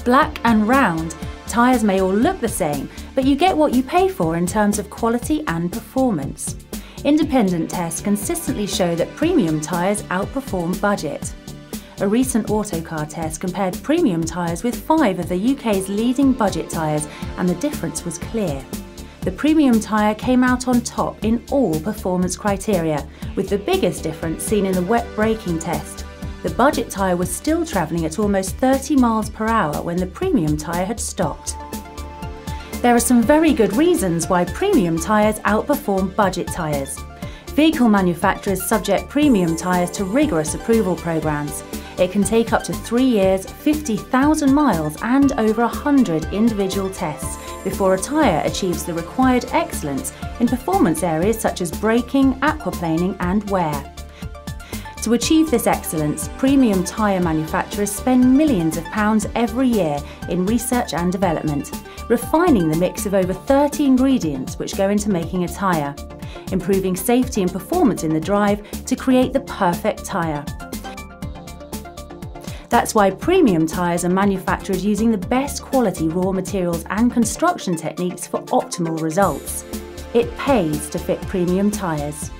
Black and round, tyres may all look the same, but you get what you pay for in terms of quality and performance. Independent tests consistently show that premium tyres outperform budget. A recent Autocar test compared premium tyres with 5 of the UK's leading budget tyres, and the difference was clear. The premium tyre came out on top in all performance criteria, with the biggest difference seen in the wet braking test. The budget tyre was still travelling at almost 30 miles per hour when the premium tyre had stopped. There are some very good reasons why premium tyres outperform budget tyres. Vehicle manufacturers subject premium tyres to rigorous approval programmes. It can take up to 3 years, 50,000 miles and over 100 individual tests before a tyre achieves the required excellence in performance areas such as braking, aquaplaning and wear. To achieve this excellence, premium tyre manufacturers spend millions of pounds every year in research and development, refining the mix of over 30 ingredients which go into making a tyre, improving safety and performance in the drive to create the perfect tyre. That's why premium tyres are manufactured using the best quality raw materials and construction techniques for optimal results. It pays to fit premium tyres.